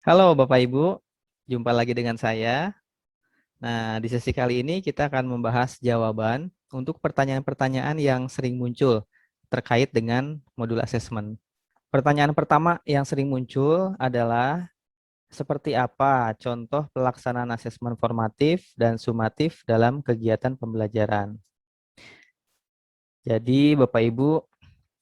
Halo Bapak Ibu, jumpa lagi dengan saya. Nah, di sesi kali ini kita akan membahas jawaban untuk pertanyaan-pertanyaan yang sering muncul terkait dengan modul asesmen. Pertanyaan pertama yang sering muncul adalah seperti apa contoh pelaksanaan asesmen formatif dan sumatif dalam kegiatan pembelajaran. Jadi Bapak Ibu,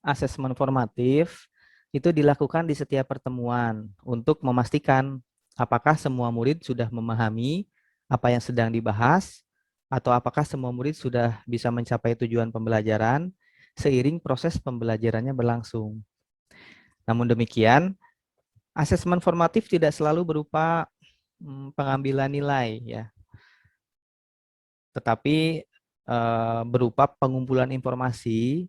asesmen formatif itu dilakukan di setiap pertemuan untuk memastikan apakah semua murid sudah memahami apa yang sedang dibahas atau apakah semua murid sudah bisa mencapai tujuan pembelajaran seiring proses pembelajarannya berlangsung. Namun demikian, asesmen formatif tidak selalu berupa pengambilan nilai ya, tetapi berupa pengumpulan informasi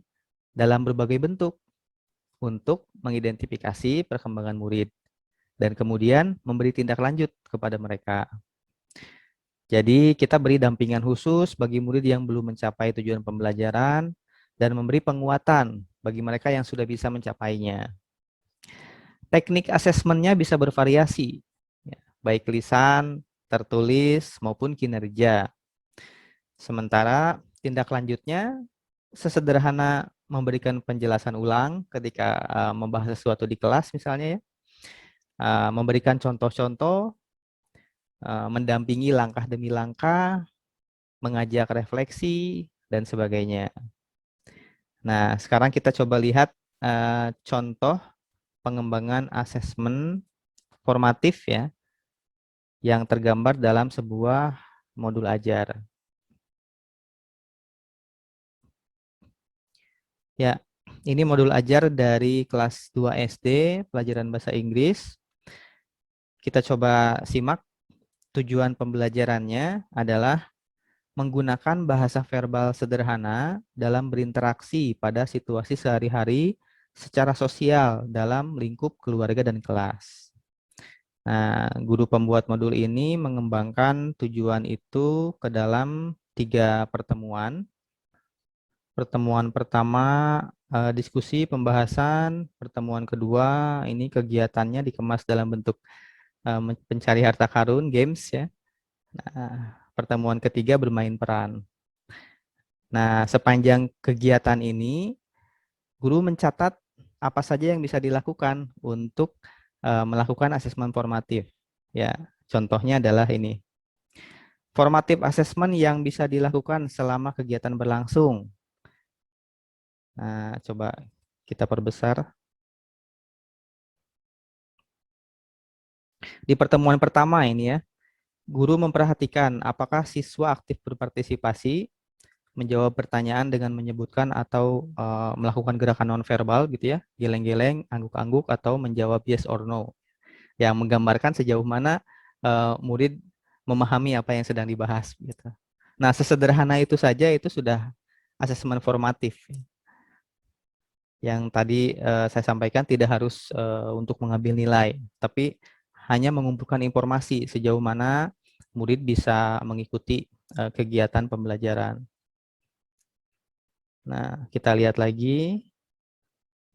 dalam berbagai bentuk untuk mengidentifikasi perkembangan murid dan kemudian memberi tindak lanjut kepada mereka. Jadi kita beri dampingan khusus bagi murid yang belum mencapai tujuan pembelajaran dan memberi penguatan bagi mereka yang sudah bisa mencapainya. Teknik asesmennya bisa bervariasi, ya, baik lisan, tertulis, maupun kinerja. Sementara tindak lanjutnya sesederhana memberikan penjelasan ulang ketika membahas sesuatu di kelas misalnya ya, memberikan contoh-contoh, mendampingi langkah demi langkah, mengajak refleksi, dan sebagainya. Nah, sekarang kita coba lihat contoh pengembangan asesmen formatif ya, yang tergambar dalam sebuah modul ajar. Ya, ini modul ajar dari kelas 2 SD, pelajaran bahasa Inggris. Kita coba simak. Tujuan pembelajarannya adalah menggunakan bahasa verbal sederhana dalam berinteraksi pada situasi sehari-hari secara sosial dalam lingkup keluarga dan kelas. Nah, guru pembuat modul ini mengembangkan tujuan itu ke dalam 3 pertemuan. Pertemuan pertama diskusi pembahasan, pertemuan kedua ini kegiatannya dikemas dalam bentuk pencari harta karun, games ya. Nah, pertemuan ketiga bermain peran. Nah, sepanjang kegiatan ini, guru mencatat apa saja yang bisa dilakukan untuk melakukan asesmen formatif. Ya, contohnya adalah ini. Formatif assessment yang bisa dilakukan selama kegiatan berlangsung. Nah, coba kita perbesar. Di pertemuan pertama ini ya, guru memperhatikan apakah siswa aktif berpartisipasi, menjawab pertanyaan dengan menyebutkan atau melakukan gerakan nonverbal gitu ya, geleng-geleng, angguk-angguk, atau menjawab yes or no, yang menggambarkan sejauh mana murid memahami apa yang sedang dibahas gitu. Nah, sesederhana itu saja itu sudah asesmen formatif. Yang tadi saya sampaikan tidak harus untuk mengambil nilai, tapi hanya mengumpulkan informasi sejauh mana murid bisa mengikuti kegiatan pembelajaran. Nah, kita lihat lagi.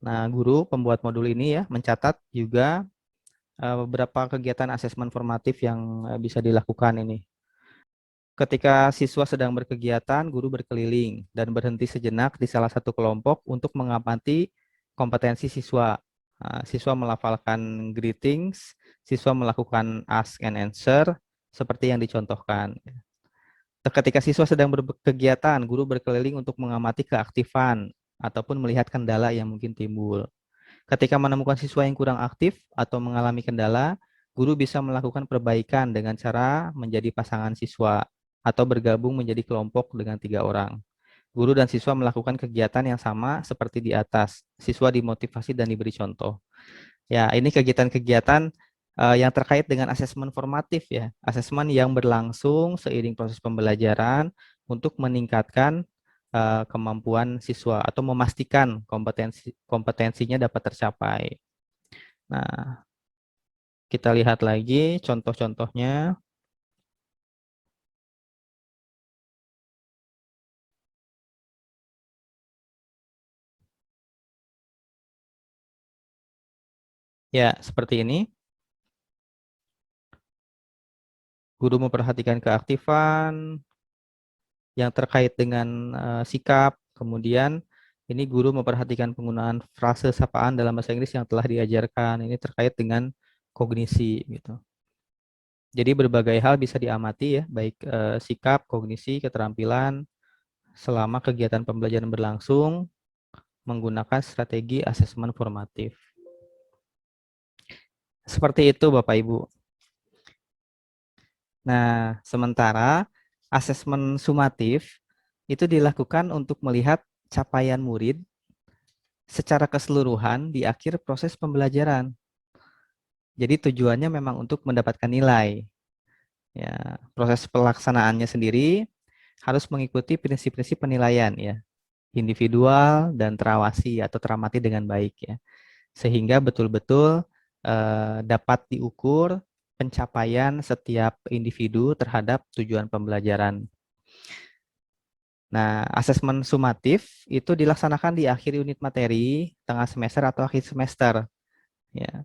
Nah, guru pembuat modul ini ya mencatat juga beberapa kegiatan asesmen formatif yang bisa dilakukan ini. Ketika siswa sedang berkegiatan, guru berkeliling dan berhenti sejenak di salah satu kelompok untuk mengamati kompetensi siswa. Siswa melafalkan greetings, siswa melakukan ask and answer seperti yang dicontohkan. Ketika siswa sedang berkegiatan, guru berkeliling untuk mengamati keaktifan ataupun melihat kendala yang mungkin timbul. Ketika menemukan siswa yang kurang aktif atau mengalami kendala, guru bisa melakukan perbaikan dengan cara menjadi pasangan siswa atau bergabung menjadi kelompok dengan 3 orang. Guru dan siswa melakukan kegiatan yang sama seperti di atas. Siswa dimotivasi dan diberi contoh. Ya, ini kegiatan-kegiatan yang terkait dengan asesmen formatif ya. Asesmen yang berlangsung seiring proses pembelajaran untuk meningkatkan kemampuan siswa atau memastikan kompetensinya dapat tercapai. Nah, kita lihat lagi contoh-contohnya. Ya, seperti ini. Guru memperhatikan keaktifan yang terkait dengan sikap, kemudian ini guru memperhatikan penggunaan frase sapaan dalam bahasa Inggris yang telah diajarkan. Ini terkait dengan kognisi gitu. Jadi berbagai hal bisa diamati ya, baik sikap, kognisi, keterampilan selama kegiatan pembelajaran berlangsung menggunakan strategi asesmen formatif. Seperti itu Bapak Ibu. Nah, sementara asesmen sumatif itu dilakukan untuk melihat capaian murid secara keseluruhan di akhir proses pembelajaran. Jadi tujuannya memang untuk mendapatkan nilai. Ya, proses pelaksanaannya sendiri harus mengikuti prinsip-prinsip penilaian ya, individual dan terawasi atau teramati dengan baik ya. Sehingga betul-betul dapat diukur pencapaian setiap individu terhadap tujuan pembelajaran. Nah, asesmen sumatif itu dilaksanakan di akhir unit materi, tengah semester atau akhir semester. Ya.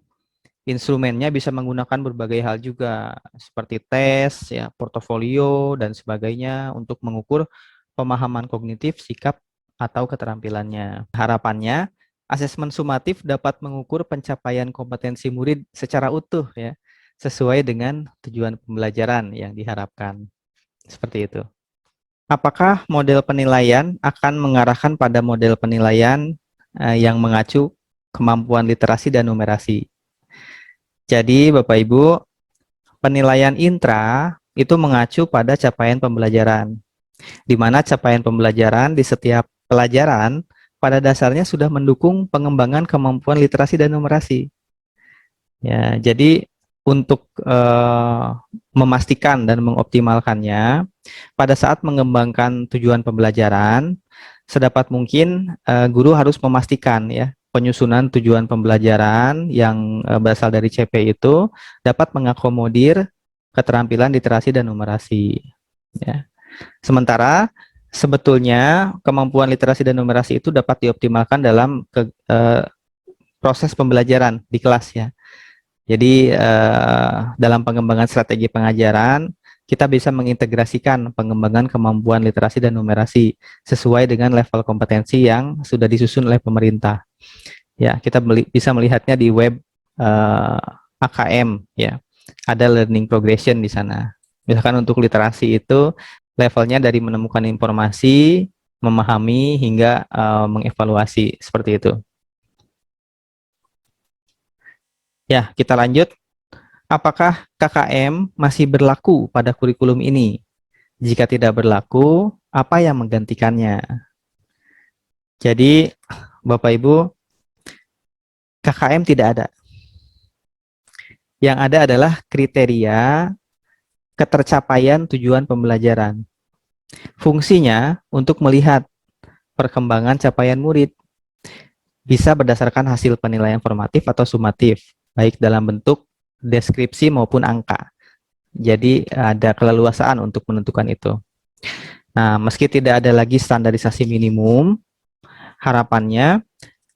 Instrumennya bisa menggunakan berbagai hal juga, seperti tes, ya, portofolio, dan sebagainya untuk mengukur pemahaman kognitif, sikap, atau keterampilannya. Harapannya, asesmen sumatif dapat mengukur pencapaian kompetensi murid secara utuh, ya, sesuai dengan tujuan pembelajaran yang diharapkan. Seperti itu. Apakah model penilaian akan mengarahkan pada model penilaian yang mengacu kemampuan literasi dan numerasi? Jadi, Bapak Ibu, penilaian intra itu mengacu pada capaian pembelajaran, di mana capaian pembelajaran di setiap pelajaran pada dasarnya sudah mendukung pengembangan kemampuan literasi dan numerasi. Ya, jadi untuk memastikan dan mengoptimalkannya, pada saat mengembangkan tujuan pembelajaran, sedapat mungkin guru harus memastikan ya penyusunan tujuan pembelajaran yang berasal dari CP itu dapat mengakomodir keterampilan literasi dan numerasi. Ya. Sementara sebetulnya kemampuan literasi dan numerasi itu dapat dioptimalkan dalam proses pembelajaran di kelas ya. Jadi dalam pengembangan strategi pengajaran, kita bisa mengintegrasikan pengembangan kemampuan literasi dan numerasi sesuai dengan level kompetensi yang sudah disusun oleh pemerintah. Ya, kita bisa melihatnya di web AKM ya. Ada learning progression di sana. Misalkan untuk literasi itu levelnya dari menemukan informasi, memahami hingga mengevaluasi seperti itu. Ya, kita lanjut. Apakah KKM masih berlaku pada kurikulum ini? Jika tidak berlaku, apa yang menggantikannya? Jadi, Bapak Ibu, KKM tidak ada. Yang ada adalah kriteria ketercapaian tujuan pembelajaran. Fungsinya untuk melihat perkembangan capaian murid bisa berdasarkan hasil penilaian formatif atau sumatif, baik dalam bentuk deskripsi maupun angka. Jadi ada keleluasaan untuk menentukan itu. Nah, meski tidak ada lagi standarisasi minimum, harapannya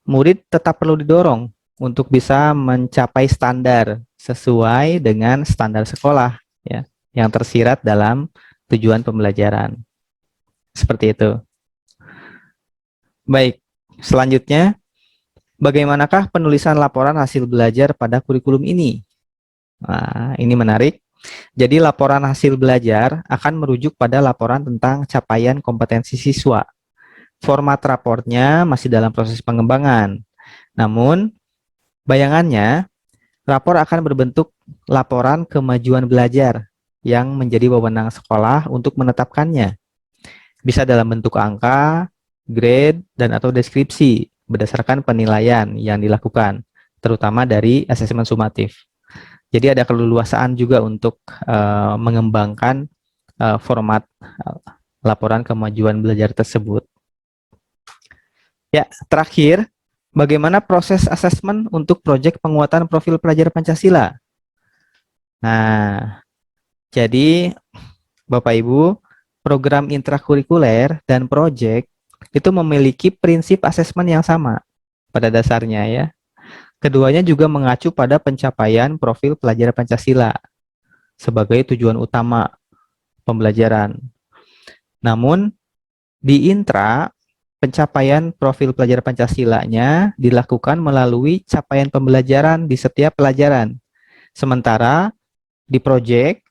murid tetap perlu didorong untuk bisa mencapai standar sesuai dengan standar sekolah ya, yang tersirat dalam tujuan pembelajaran. Seperti itu. Baik, selanjutnya bagaimanakah penulisan laporan hasil belajar pada kurikulum ini? Nah, ini menarik. Jadi laporan hasil belajar akan merujuk pada laporan tentang capaian kompetensi siswa. Format raportnya masih dalam proses pengembangan. Namun, bayangannya, rapor akan berbentuk laporan kemajuan belajar yang menjadi wewenang sekolah untuk menetapkannya. Bisa dalam bentuk angka, grade, dan atau deskripsi berdasarkan penilaian yang dilakukan, terutama dari asesmen sumatif. Jadi ada keleluasaan juga untuk mengembangkan format laporan kemajuan belajar tersebut. Ya, terakhir, bagaimana proses asesmen untuk proyek penguatan profil pelajar Pancasila? Nah, jadi Bapak Ibu, program intrakurikuler dan proyek itu memiliki prinsip asesmen yang sama pada dasarnya ya. Keduanya juga mengacu pada pencapaian profil pelajar Pancasila. sebagai tujuan utama pembelajaran. Namun di intra, pencapaian profil pelajar Pancasilanya dilakukan melalui capaian pembelajaran di setiap pelajaran. Sementara di proyek,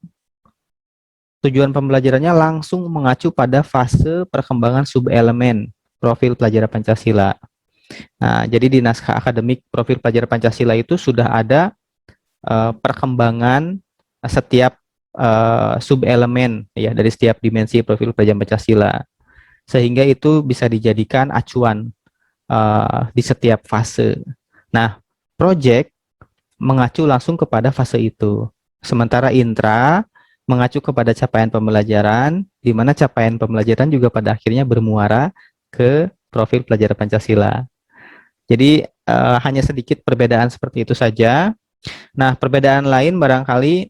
tujuan pembelajarannya langsung mengacu pada fase perkembangan subelemen profil pelajar Pancasila. Nah, jadi di naskah akademik profil pelajar Pancasila itu sudah ada perkembangan setiap subelemen ya dari setiap dimensi profil pelajar Pancasila, sehingga itu bisa dijadikan acuan di setiap fase. Nah, project mengacu langsung kepada fase itu, sementara intra mengacu kepada capaian pembelajaran, di mana capaian pembelajaran juga pada akhirnya bermuara ke profil pelajar Pancasila. Jadi hanya sedikit perbedaan seperti itu saja. Nah, perbedaan lain barangkali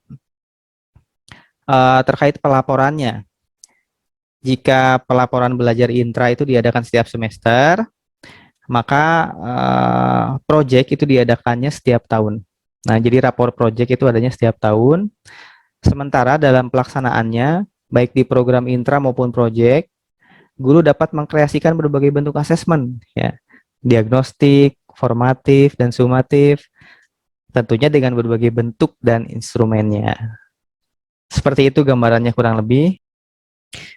terkait pelaporannya. Jika pelaporan belajar intra itu diadakan setiap semester, maka project itu diadakannya setiap tahun. Nah, jadi rapor project itu adanya setiap tahun. Sementara dalam pelaksanaannya, baik di program intra maupun project, guru dapat mengkreasikan berbagai bentuk asesmen, ya, diagnostik, formatif, dan sumatif, tentunya dengan berbagai bentuk dan instrumennya. Seperti itu gambarannya kurang lebih.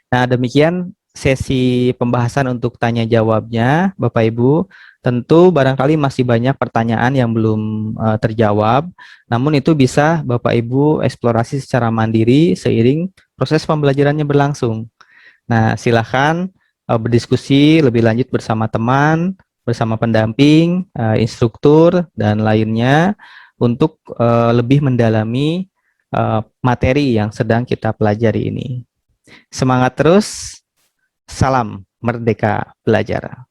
Nah, demikian sesi pembahasan untuk tanya jawabnya, Bapak Ibu. Tentu barangkali masih banyak pertanyaan yang belum terjawab, namun itu bisa Bapak Ibu eksplorasi secara mandiri seiring proses pembelajarannya berlangsung. Nah, silakan berdiskusi lebih lanjut bersama teman, bersama pendamping, instruktur, dan lainnya untuk lebih mendalami materi yang sedang kita pelajari ini. Semangat terus, salam merdeka belajar.